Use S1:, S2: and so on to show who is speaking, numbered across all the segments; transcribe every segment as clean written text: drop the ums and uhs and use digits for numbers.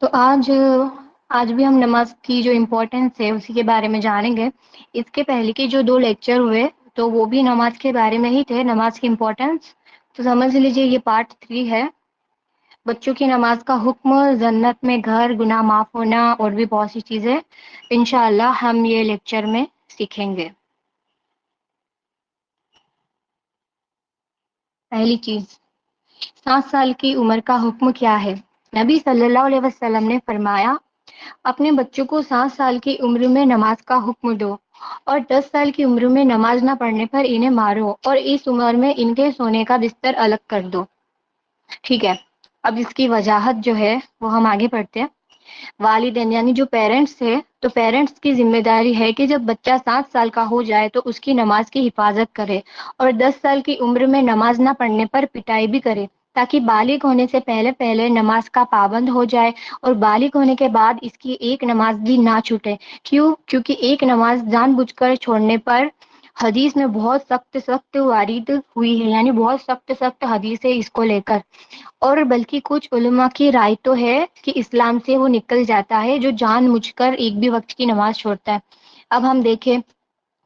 S1: تو آج بھی ہم نماز کی جو امپورٹنس ہے اسی کے بارے میں جانیں گے۔ اس کے پہلے کے جو 2 لیکچر ہوئے تو وہ بھی نماز کے بارے میں ہی تھے، نماز کی امپورٹنس۔ تو سمجھ لیجئے یہ پارٹ 3 ہے۔ بچوں کی نماز کا حکم، جنت میں گھر، گناہ معاف ہونا اور بھی بہت سی چیزیں انشاءاللہ ہم یہ لیکچر میں سیکھیں گے۔ پہلی چیز، 7 سال کی عمر کا حکم کیا ہے؟ نبی صلی اللہ علیہ وسلم نے فرمایا، اپنے بچوں کو 7 سال کی عمر میں نماز کا حکم دو اور 10 سال کی عمر میں نماز نہ پڑھنے پر انہیں مارو اور اس عمر میں ان کے سونے کا بستر الگ کر دو۔ ٹھیک ہے، اب اس کی وضاحت جو ہے وہ ہم آگے پڑھتے ہیں۔ والدین یعنی جو پیرنٹس تھے، تو پیرنٹس کی ذمہ داری ہے کہ جب بچہ 7 سال کا ہو جائے تو اس کی نماز کی حفاظت کرے اور 10 سال کی عمر میں نماز نہ پڑھنے پر پٹائی بھی کرے، تاکہ بالغ ہونے سے پہلے پہلے نماز کا پابند ہو جائے اور بالغ ہونے کے بعد اس کی ایک نماز بھی نہ چھوٹے۔ کیونکہ ایک نماز جان بوجھ کر چھوڑنے پر حدیث میں بہت سخت وارد ہوئی ہے، یعنی بہت سخت حدیث ہے اس کو لے کر، اور بلکہ کچھ علماء کی رائے تو ہے کہ اسلام سے وہ نکل جاتا ہے جو جان بوجھ کر ایک بھی وقت کی نماز چھوڑتا ہے۔ اب ہم دیکھیں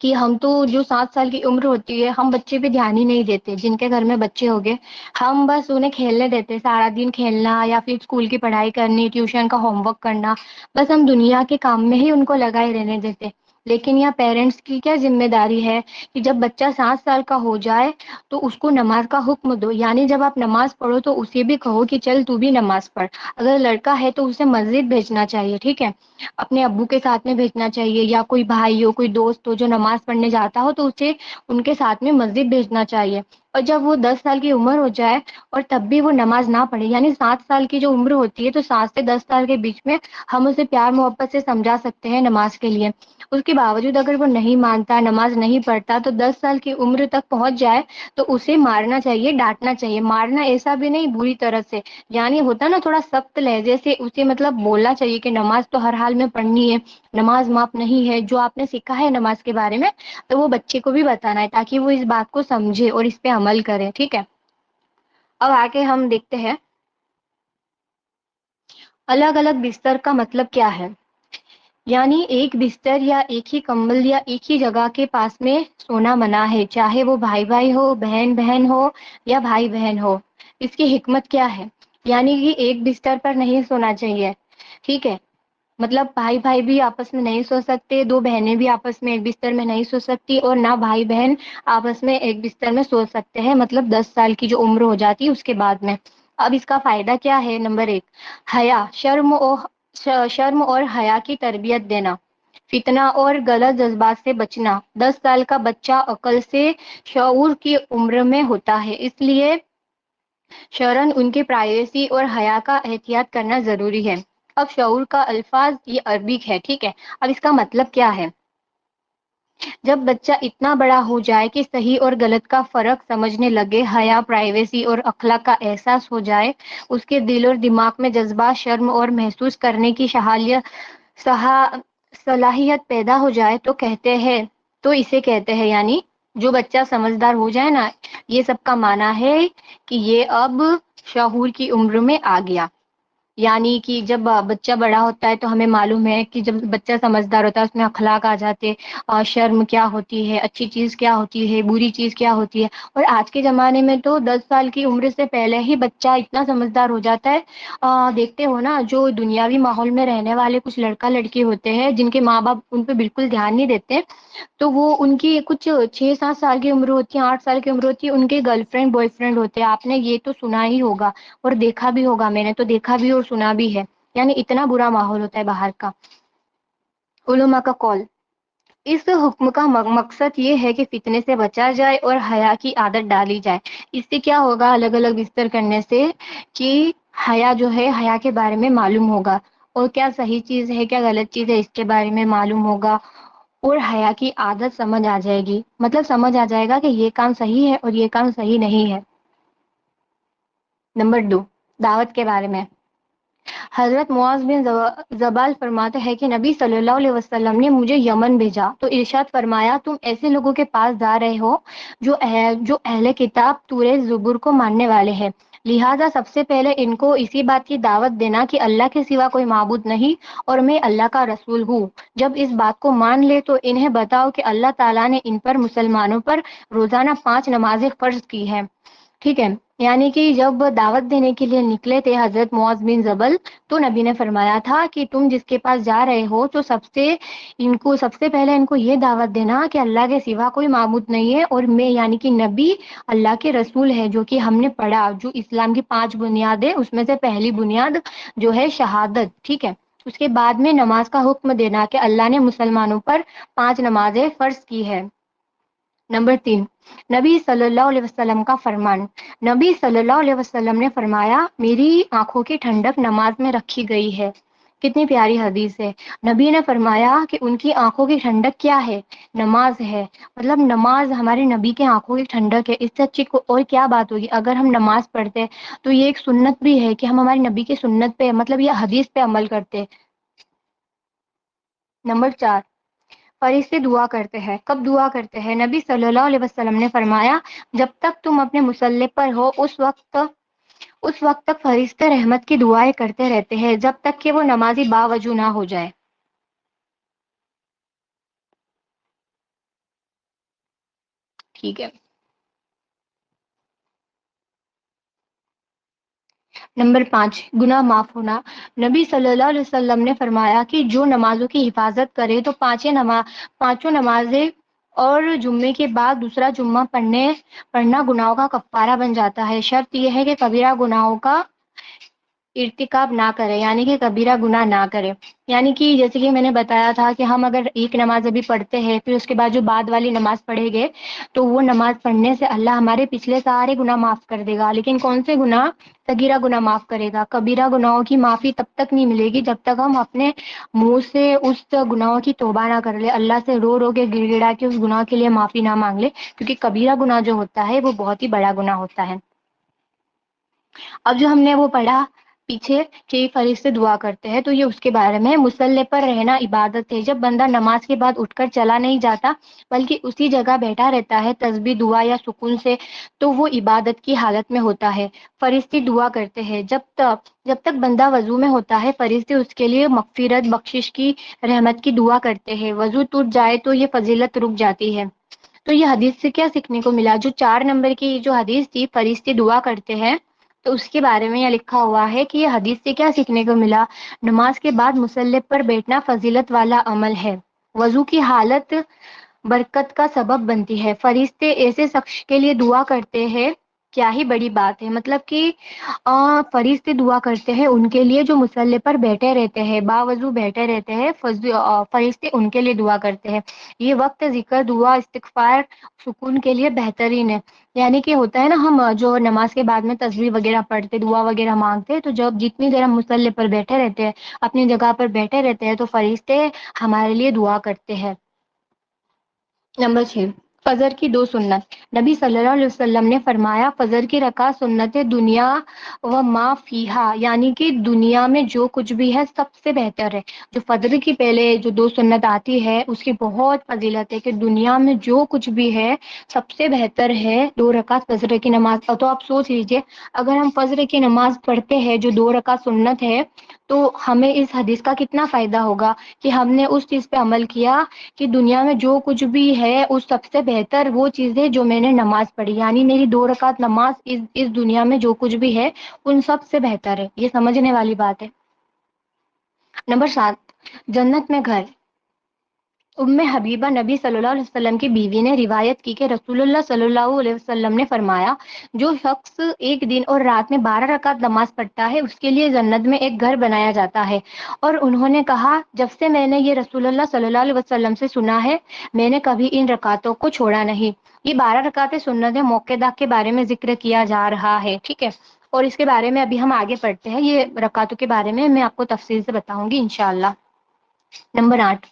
S1: کہ ہم تو جو 7 سال کی عمر ہوتی ہے ہم بچے پہ دھیان ہی نہیں دیتے، جن کے گھر میں بچے ہو گئے ہم بس انہیں کھیلنے دیتے، سارا دن کھیلنا یا پھر اسکول کی پڑھائی کرنی، ٹیوشن کا ہوم ورک کرنا، بس ہم دنیا کے کام میں ہی ان کو لگائے رہنے دیتے۔ لیکن یہاں پیرنٹس کی کیا ذمہ داری ہے کہ جب بچہ 7 سال کا ہو جائے تو اس کو نماز کا حکم دو، یعنی جب آپ نماز پڑھو تو اسے بھی کہو کہ چل تو بھی نماز پڑھ۔ اگر لڑکا ہے تو اسے مسجد بھیجنا چاہیے، ٹھیک ہے، اپنے ابو کے ساتھ میں بھیجنا چاہیے، یا کوئی بھائی ہو، کوئی دوست ہو جو نماز پڑھنے جاتا ہو تو اسے ان کے ساتھ میں مسجد بھیجنا چاہیے۔ اور جب وہ 10 سال کی عمر ہو جائے اور تب بھی وہ نماز نہ پڑھے، یعنی 7 سال کی جو عمر ہوتی ہے تو 7 سے 10 سال کے بیچ میں ہم اسے پیار محبت سے سمجھا سکتے ہیں نماز کے لیے۔ اس کے باوجود اگر وہ نہیں مانتا، نماز نہیں پڑھتا، تو 10 سال کی عمر تک پہنچ جائے تو اسے مارنا چاہیے، ڈانٹنا چاہیے۔ مارنا ایسا بھی نہیں بری طرح سے، یعنی ہوتا نا تھوڑا سخت لہجے سے اسے مطلب بولنا چاہیے کہ نماز تو ہر حال میں پڑھنی ہے، نماز معاف نہیں ہے، جو آپ نے سیکھا ہے نماز کے بارے میں تو وہ بچے کو بھی بتانا ہے تاکہ وہ اس بات کو سمجھے اور اس پہ عمل کرے، ٹھیک ہے۔ اب آگے ہم دیکھتے ہیں الگ الگ بستر کا مطلب کیا ہے۔ یعنی ایک بستر یا ایک ہی کمبل یا ایک ہی جگہ کے پاس میں سونا منع ہے، چاہے وہ بھائی بھائی ہو، بہن بہن ہو یا بھائی بہن ہو۔ اس کی حکمت کیا ہے؟ یعنی کہ ایک بستر پر نہیں سونا چاہیے، ٹھیک ہے، مطلب بھائی بھائی بھی آپس میں نہیں سو سکتے، 2 بہنیں بھی آپس میں ایک بستر میں نہیں سو سکتی، اور نہ بھائی بہن آپس میں ایک بستر میں سو سکتے ہیں، مطلب 10 سال کی جو عمر ہو جاتی ہے اس کے بعد میں۔ اب اس کا فائدہ کیا ہے؟ نمبر 1، حیا، شرم اور حیا کی تربیت دینا، فتنہ اور غلط جذبات سے بچنا۔ 10 سال کا بچہ عقل سے شعور کی عمر میں ہوتا ہے، اس لیے شرعاً ان کی پرائیویسی اور حیا کا احتیاط کرنا ضروری ہے۔ اب شعور کا الفاظ یہ عربک ہے، ٹھیک ہے، اب اس کا مطلب کیا ہے؟ جب بچہ اتنا بڑا ہو جائے کہ صحیح اور غلط کا فرق سمجھنے لگے، حیا، پرائیویسی اور اخلاق کا احساس ہو جائے، اس کے دل اور دماغ میں جذبات، شرم اور محسوس کرنے کی صلاحیت پیدا ہو جائے تو اسے کہتے ہیں، یعنی جو بچہ سمجھدار ہو جائے نا، یہ سب کا معنی ہے کہ یہ اب شعور کی عمر میں آ گیا۔ یعنی کہ جب بچہ بڑا ہوتا ہے تو ہمیں معلوم ہے کہ جب بچہ سمجھدار ہوتا ہے اس میں اخلاق آ جاتے، اور شرم کیا ہوتی ہے، اچھی چیز کیا ہوتی ہے، بری چیز کیا ہوتی ہے۔ اور آج کے زمانے میں تو 10 سال کی عمر سے پہلے ہی بچہ اتنا سمجھدار ہو جاتا ہے۔ دیکھتے ہو نا، جو دنیاوی ماحول میں رہنے والے کچھ لڑکا لڑکی ہوتے ہیں جن کے ماں باپ ان پہ بالکل دھیان نہیں دیتے، تو وہ ان کی کچھ 6-7 سال کی عمر ہوتی ہے، 8 سال کی عمر ہوتی ہے، ان کے گرل فرینڈ بوائے فرینڈ ہوتے ہیں۔ آپ نے یہ تو سنا ہی ہوگا اور دیکھا بھی ہوگا، میں نے تو دیکھا بھی اور سنا بھی ہے، یعنی اتنا برا ماحول ہوتا ہے باہر کا۔ علماء کا قول، اس حکم کا مقصد یہ ہے کہ فتنے سے بچا جائے اور حیا کی عادت ڈالی جائے۔ اس سے کیا ہوگا؟ الگ الگ بستر کرنے سے کہ حیا جو ہے، حیا کے بارے میں معلوم ہوگا، اور کیا صحیح چیز ہے کیا غلط چیز ہے اس کے بارے میں معلوم ہوگا، اور حیا کی عادت سمجھ آ جائے گی، مطلب سمجھ آ جائے گا کہ یہ کام صحیح ہے اور یہ کام صحیح نہیں ہے۔ نمبر 2، دعوت کے بارے میں۔ حضرت معاذ بن جبل فرماتے ہیں کہ نبی صلی اللہ علیہ وسلم نے مجھے یمن بھیجا تو ارشاد فرمایا، تم ایسے لوگوں کے پاس جا رہے ہو جو اہل کتاب سورہ زبور کو ماننے والے ہیں۔ لہٰذا سب سے پہلے ان کو اسی بات کی دعوت دینا کہ اللہ کے سوا کوئی معبود نہیں اور میں اللہ کا رسول ہوں۔ جب اس بات کو مان لے تو انہیں بتاؤ کہ اللہ تعالیٰ نے ان پر مسلمانوں پر روزانہ 5 نمازیں فرض کی ہیں، ٹھیک ہے۔ یعنی کہ جب دعوت دینے کے لیے نکلے تھے حضرت معاذ بن جبل، تو نبی نے فرمایا تھا کہ تم جس کے پاس جا رہے ہو تو سب سے پہلے ان کو یہ دعوت دینا کہ اللہ کے سوا کوئی معبود نہیں ہے اور میں یعنی کہ نبی اللہ کے رسول ہے، جو کہ ہم نے پڑھا جو اسلام کی 5 بنیادیں اس میں سے پہلی بنیاد جو ہے شہادت، ٹھیک ہے۔ اس کے بعد میں نماز کا حکم دینا کہ اللہ نے مسلمانوں پر 5 نمازیں فرض کی ہے۔ نمبر 3، نبی صلی اللہ علیہ وسلم کا فرمان۔ نبی صلی اللہ علیہ وسلم نے فرمایا میری آنکھوں کی ٹھنڈک نماز میں رکھی گئی ہے۔ کتنی پیاری حدیث ہے۔ نبی نے فرمایا کہ ان کی آنکھوں کی ٹھنڈک کیا ہے؟ نماز ہے۔ مطلب نماز ہمارے نبی کے آنکھوں کی ٹھنڈک ہے، اس سے اچھی اور کیا بات ہوگی۔ اگر ہم نماز پڑھتے تو یہ ایک سنت بھی ہے کہ ہم ہمارے نبی کی سنت پہ مطلب یہ حدیث پہ عمل کرتے۔ نمبر 4، فرشتے دعا کرتے ہیں۔ کب دعا کرتے ہیں؟ نبی صلی اللہ علیہ وسلم نے فرمایا جب تک تم اپنے مصلی پر ہو اس وقت تک فرشتے رحمت کی دعائیں کرتے رہتے ہیں جب تک کہ وہ نمازی باوضو نہ ہو جائے، ٹھیک ہے۔ نمبر 5، گناہ معاف ہونا۔ نبی صلی اللہ علیہ وسلم نے فرمایا کہ جو نمازوں کی حفاظت کرے تو پانچوں نمازیں اور جمعے کے بعد دوسرا جمعہ پڑھنا گناہوں کا کفارہ بن جاتا ہے۔ شرط یہ ہے کہ کبیرہ گناہوں کا ارتکاب نہ کرے، یعنی کہ کبیرہ گناہ نہ کرے۔ یعنی کہ جیسے کہ میں نے بتایا تھا کہ ہم اگر ایک نماز ابھی پڑھتے ہیں پھر اس کے بعد جو بعد والی نماز پڑھیں گے تو وہ نماز پڑھنے سے اللہ ہمارے پچھلے سارے گناہ معاف کر دے گا، لیکن کون سے گناہ؟ صغیرہ گناہ معاف کرے گا۔ کبیرہ گناہوں کی معافی تب تک نہیں ملے گی جب تک ہم اپنے منہ سے اس گناہوں کی توبہ نہ کر لے، اللہ سے رو رو کے گڑ گڑا کے اس گناہ کے لیے معافی نہ مانگ لے، کیونکہ کبیرہ گناہ جو ہوتا ہے وہ بہت ہی بڑا گناہ ہوتا ہے۔ اب جو ہم نے وہ پڑھا پیچھے کہ فرشتے دعا کرتے ہیں تو یہ اس کے بارے میں۔ مصلی پر رہنا عبادت ہے۔ جب بندہ نماز کے بعد اٹھ کر چلا نہیں جاتا بلکہ اسی جگہ بیٹھا رہتا ہے تسبیح دعا یا سکون سے تو وہ عبادت کی حالت میں ہوتا ہے۔ فرشتے دعا کرتے ہیں جب تک بندہ وضو میں ہوتا ہے فرشتے اس کے لیے مغفرت بخشش کی رحمت کی دعا کرتے ہیں۔ وضو ٹوٹ جائے تو یہ فضیلت رک جاتی ہے۔ تو یہ حدیث سے کیا سیکھنے کو ملا؟ جو 4 نمبر کی جو حدیث تھی فرشتے دعا کرتے ہیں تو اس کے بارے میں یہ لکھا ہوا ہے کہ یہ حدیث سے کیا سیکھنے کو ملا؟ نماز کے بعد مصلی پر بیٹھنا فضیلت والا عمل ہے، وضو کی حالت برکت کا سبب بنتی ہے۔ فرشتے ایسے شخص کے لیے دعا کرتے ہیں، کیا ہی بڑی بات ہے۔ مطلب کہ فرشتے دعا کرتے ہیں ان کے لیے جو مصلی پر بیٹھے رہتے ہیں، باوضو بیٹھے رہتے ہیں، فرشتے ان کے لیے دعا کرتے ہیں۔ یہ وقت ذکر دعا استغفار سکون کے لیے بہترین ہے۔ یعنی کہ ہوتا ہے نا ہم جو نماز کے بعد میں تسبیح وغیرہ پڑھتے دعا وغیرہ مانگتے تو جب جتنی دیر ہم مصلی پر بیٹھے رہتے ہیں اپنی جگہ پر بیٹھے رہتے ہیں تو فرشتے ہمارے لیے دعا کرتے ہیں۔ نمبر 6، فجر کی 2 سنت۔ نبی صلی اللہ علیہ وسلم نے فرمایا فجر کی رکعت سنت دنیا و ما فیہا، یعنی کہ دنیا میں جو کچھ بھی ہے سب سے بہتر ہے۔ جو فجر کی پہلے جو 2 سنت آتی ہے اس کی بہت فضیلت ہے کہ دنیا میں جو کچھ بھی ہے سب سے بہتر ہے 2 رکعت فجر کی نماز۔ تو آپ سوچ لیجئے اگر ہم فجر کی نماز پڑھتے ہیں جو 2 رکعت سنت ہے تو ہمیں اس حدیث کا کتنا فائدہ ہوگا کہ ہم نے اس چیز پہ عمل کیا کہ دنیا میں جو کچھ بھی ہے اس سب سے بہتر وہ چیز ہے جو میں نے نماز پڑھی، یعنی میری 2 رکعت نماز اس دنیا میں جو کچھ بھی ہے ان سب سے بہتر ہے۔ یہ سمجھنے والی بات ہے۔ نمبر 7، جنت میں گھر۔ حبیبہ نبی صلی اللہ علیہ وسلم کی بیوی نے روایت کی کہ رسول اللہ صلی اللہ علیہ وسلم نے فرمایا جو شخص ایک دن اور رات میں 12 رکعت نماز پڑھتا ہے اس کے لیے جنت میں ایک گھر بنایا جاتا ہے۔ اور انہوں نے کہا جب سے میں نے یہ رسول اللہ صلی اللہ علیہ وسلم سے سنا ہے میں نے کبھی ان رکعتوں کو چھوڑا نہیں۔ یہ 12 رکعتیں سنت موقدہ کے بارے میں ذکر کیا جا رہا ہے، ٹھیک ہے۔ اور اس کے بارے میں ابھی ہم آگے پڑھتے ہیں، یہ رکعتوں کے بارے میں آپ کو تفصیل سے بتاؤں گی انشاءاللہ۔ نمبر 8،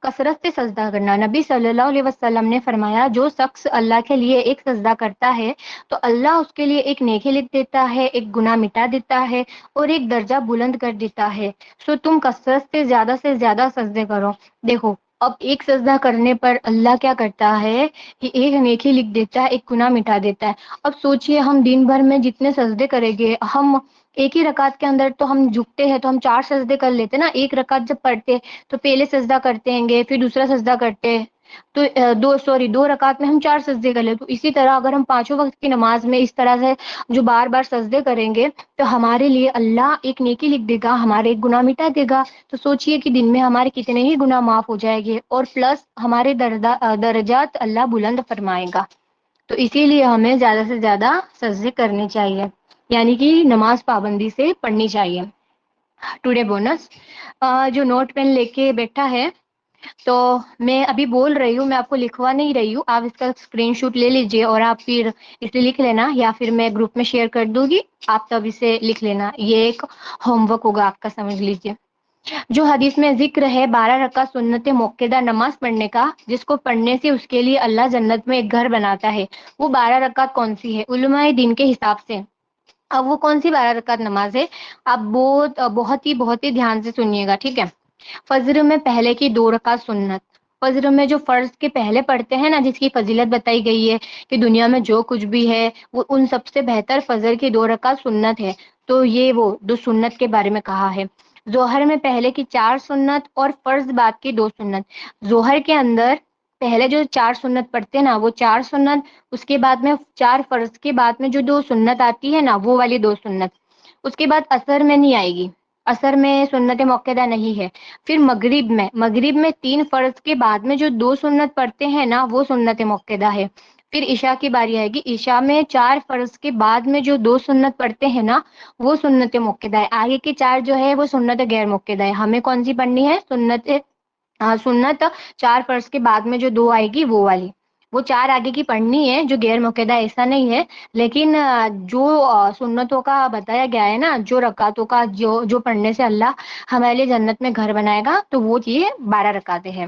S1: کثرت سے سجدہ کرنا۔ نبی صلی اللہ علیہ وسلم نے فرمایا جو شخص اللہ کے لیے ایک سجدہ کرتا ہے تو اللہ اس کے لیے ایک نیکی لکھ دیتا ہے، ایک گناہ مٹا دیتا ہے اور ایک درجہ بلند کر دیتا ہے۔ سو تم کثرت سے زیادہ سجدے کرو۔ دیکھو اب ایک سجدہ کرنے پر اللہ کیا کرتا ہے کہ ایک نیکی لکھ دیتا ہے، ایک گناہ مٹا دیتا ہے۔ اب سوچئے ہم دن بھر میں جتنے سجدے کریں گے، ہم ایک ہی رکعت کے اندر تو ہم جھکتے ہیں تو ہم 4 سجدے کر لیتے نا، ایک رکعت جب پڑھتے تو پہلے سجدہ کرتے ہیں گے، پھر دوسرا سجدہ کرتے، تو دو رکعت میں ہم 4 سجدے کر لیں۔ تو اسی طرح اگر ہم پانچوں وقت کی نماز میں اس طرح سے جو بار بار سجدے کریں گے تو ہمارے لیے اللہ ایک نیکی لکھ دے گا، ہمارے ایک گناہ مٹا دے گا۔ تو سوچئے کہ دن میں ہمارے کتنے ہی گناہ معاف ہو جائے گے، اور پلس ہمارے درجات اللہ بلند فرمائے گا۔ تو اسی لیے ہمیں زیادہ سے زیادہ سجدے کرنے چاہیے، یعنی کہ نماز پابندی سے پڑھنی چاہیے۔ ٹوڈے بونس جو نوٹ پین لے کے بیٹھا ہے، تو میں ابھی بول رہی ہوں، میں آپ کو لکھوا نہیں رہی ہوں، آپ اس کا اسکرین شاٹ لے لیجئے اور آپ پھر اسے لکھ لینا، یا پھر میں گروپ میں شیئر کر دوں گی، آپ تب اسے لکھ لینا، یہ ایک ہوم ورک ہوگا آپ کا، سمجھ لیجئے۔ جو حدیث میں ذکر ہے 12 رکعت سنت موقدہ نماز پڑھنے کا، جس کو پڑھنے سے اس کے لیے اللہ جنت میں ایک گھر بناتا ہے، وہ 12 رکعت کون سی ہے؟ علماء دین کے حساب سے اب وہ کون سی 12 رکعت نماز ہے؟ آپ بہت ہی دھیان سے سنیے گا، ٹھیک ہے؟ فجر میں پہلے کی 2 رکعت سنت، فجر میں جو فرض کے پہلے پڑھتے ہیں نا، جس کی فضیلت بتائی گئی ہے کہ دنیا میں جو کچھ بھی ہے وہ ان سب سے بہتر فجر کی 2 رکعت سنت ہے، تو یہ وہ 2 سنت کے بارے میں کہا ہے۔ ظہر میں پہلے کی 4 سنت اور فرض بعد کی 2 سنت۔ ظہر کے اندر پہلے جو 4 سنت پڑھتے ہیں نا، وہ 4 سنت، اس کے بعد میں 4 فرض کے بعد میں جو 2 سنت آتی ہے نا، وہ والی 2 سنت، اس کے بعد عصر میں نہیں آئے گی، عصر میں سنت موقدہ نہیں ہے۔ پھر مغرب میں 3 فرض کے بعد میں جو 2 سنت پڑھتے ہیں نا، وہ سنت موقدہ ہے۔ پھر عشاء کی باری آئے گی، عشاء میں 4 فرض کے بعد میں جو 2 سنت پڑھتے ہیں نا، وہ سنت موقدہ ہے۔ آگے کی 4 جو ہے وہ سنت غیر موقدہ ہے۔ ہمیں کون سی پڑھنی ہے؟ سنت 4 فرض کے بعد میں جو 2 آئے گی وہ والی، وہ 4 آگے کی پڑھنی ہے، جو غیر موقدہ ایسا نہیں ہے، لیکن جو سنتوں کا بتایا گیا ہے نا، جو رکعتوں کا جو پڑھنے سے اللہ ہمارے لیے جنت میں گھر بنائے گا، تو وہ یہ 12 رکعتیں ہیں۔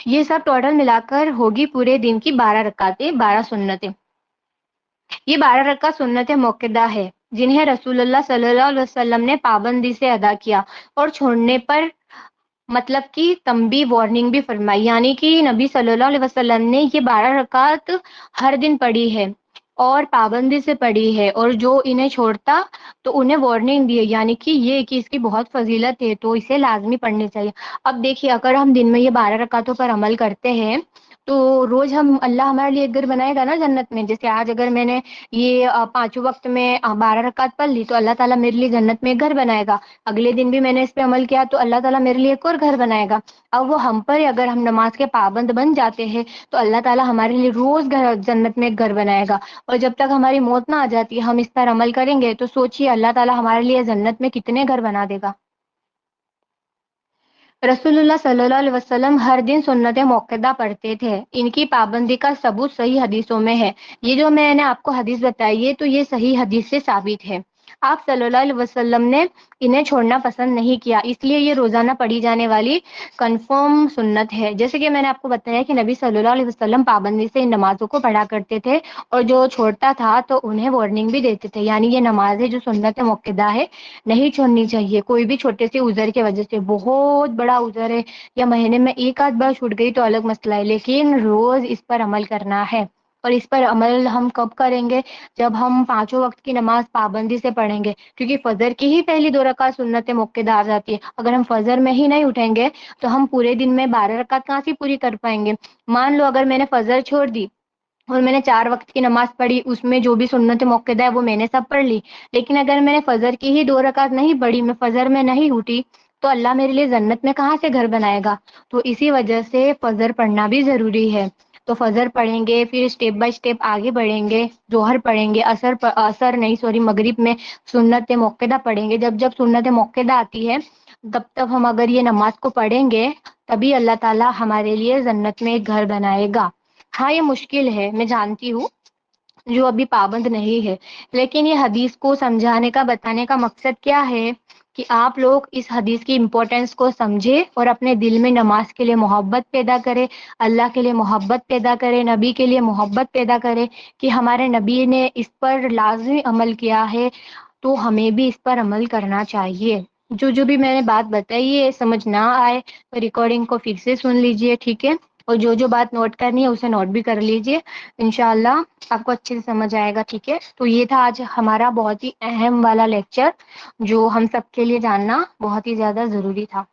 S1: یہ سب ٹوٹل ملا کر ہوگی پورے دن کی 12 رکعتیں، 12 سنتیں۔ یہ 12 رکعت سنت موقدہ ہے، جنہیں رسول اللہ صلی اللہ علیہ وسلم نے پابندی سے ادا کیا، اور چھوڑنے پر مطلب کی تنبیہ، وارننگ بھی فرمائی، یعنی کہ نبی صلی اللہ علیہ وسلم نے یہ 12 رکعت ہر دن پڑھی ہے اور پابندی سے پڑھی ہے، اور جو انہیں چھوڑتا تو انہیں وارننگ دی ہے، یعنی کہ یہ کہ اس کی بہت فضیلت ہے، تو اسے لازمی پڑھنی چاہیے۔ اب دیکھیے، اگر ہم دن میں یہ 12 رکعتوں پر عمل کرتے ہیں تو روز اللہ ہمارے لیے ایک گھر بنائے گا نا جنت میں۔ جیسے آج اگر میں نے یہ 5 وقت میں 12 رکعت پڑھ لی، تو اللہ تعالیٰ میرے لیے جنت میں ایک گھر بنائے گا۔ اگلے دن بھی میں نے اس پہ عمل کیا تو اللہ تعالیٰ میرے لیے ایک اور گھر بنائے گا۔ اب وہ ہم پر، اگر ہم نماز کے پابند بن جاتے ہیں تو اللہ تعالیٰ ہمارے لیے روز جنت میں ایک گھر بنائے گا، اور جب تک ہماری موت نہ آ جاتی ہم اس پر عمل کریں گے تو سوچئے اللہ تعالیٰ ہمارے لیے جنت میں کتنے گھر بنا دے گا۔ رسول اللہ صلی اللہ علیہ وسلم ہر دن سنت موقدہ پڑھتے تھے، ان کی پابندی کا ثبوت صحیح حدیثوں میں ہے۔ یہ جو میں نے آپ کو حدیث بتائی ہے تو یہ صحیح حدیث سے ثابت ہے۔ آپ صلی اللہ علیہ وسلم نے انہیں چھوڑنا پسند نہیں کیا، اس لیے یہ روزانہ پڑھی جانے والی کنفرم سنت ہے۔ جیسے کہ میں نے آپ کو بتایا کہ نبی صلی اللہ علیہ وسلم پابندی سے ان نمازوں کو پڑھا کرتے تھے، اور جو چھوڑتا تھا تو انہیں وارننگ بھی دیتے تھے، یعنی یہ نماز ہے جو سنت موقدہ ہے، نہیں چھوڑنی چاہیے۔ کوئی بھی چھوٹے سے عذر کی وجہ سے، بہت بڑا عذر ہے یا مہینے میں ایک آدھ بار چھوٹ گئی تو الگ مسئلہ ہے، لیکن روز اس پر عمل کرنا ہے۔ اور اس پر عمل ہم کب کریں گے؟ جب ہم 5 وقت کی نماز پابندی سے پڑھیں گے، کیونکہ فجر کی ہی پہلی 2 رکعت سنت موقدہ آ جاتی ہے۔ اگر ہم فجر میں ہی نہیں اٹھیں گے تو ہم پورے دن میں 12 رکعت کہاں سے پوری کر پائیں گے؟ مان لو اگر میں نے فجر چھوڑ دی اور میں نے 4 وقت کی نماز پڑھی، اس میں جو بھی سنت موقدہ ہے وہ میں نے سب پڑھ لی، لیکن اگر میں نے فجر کی ہی 2 رکعت نہیں پڑھی، میں فجر میں نہیں اٹھی، تو اللہ میرے لیے جنت میں کہاں سے گھر بنائے گا؟ تو اسی وجہ سے فجر پڑھنا بھی ضروری ہے۔ تو فجر پڑھیں گے، پھر اسٹیپ بائی اسٹیپ آگے بڑھیں گے، ظہر پڑھیں گے، مغرب میں سنت موقدہ پڑھیں گے۔ جب سنت موقدہ آتی ہے تب ہم اگر یہ نماز کو پڑھیں گے، تبھی اللہ تعالیٰ ہمارے لیے جنت میں ایک گھر بنائے گا۔ ہاں یہ مشکل ہے، میں جانتی ہوں، جو ابھی پابند نہیں ہے، لیکن یہ حدیث کو سمجھانے کا، بتانے کا مقصد کیا ہے کہ آپ لوگ اس حدیث کی امپورٹنس کو سمجھے اور اپنے دل میں نماز کے لیے محبت پیدا کرے، اللہ کے لیے محبت پیدا کرے، نبی کے لیے محبت پیدا کرے کہ ہمارے نبی نے اس پر لازمی عمل کیا ہے، تو ہمیں بھی اس پر عمل کرنا چاہیے۔ جو بھی میں نے بات بتائی ہے سمجھ نہ آئے تو ریکارڈنگ کو پھر سے سن لیجئے، ٹھیک ہے؟ اور جو بات نوٹ کرنی ہے اسے نوٹ بھی کر لیجئے، انشاءاللہ آپ کو اچھے سے سمجھ آئے گا، ٹھیک ہے؟ تو یہ تھا آج ہمارا بہت ہی اہم والا لیکچر جو ہم سب کے لیے جاننا بہت ہی زیادہ ضروری تھا۔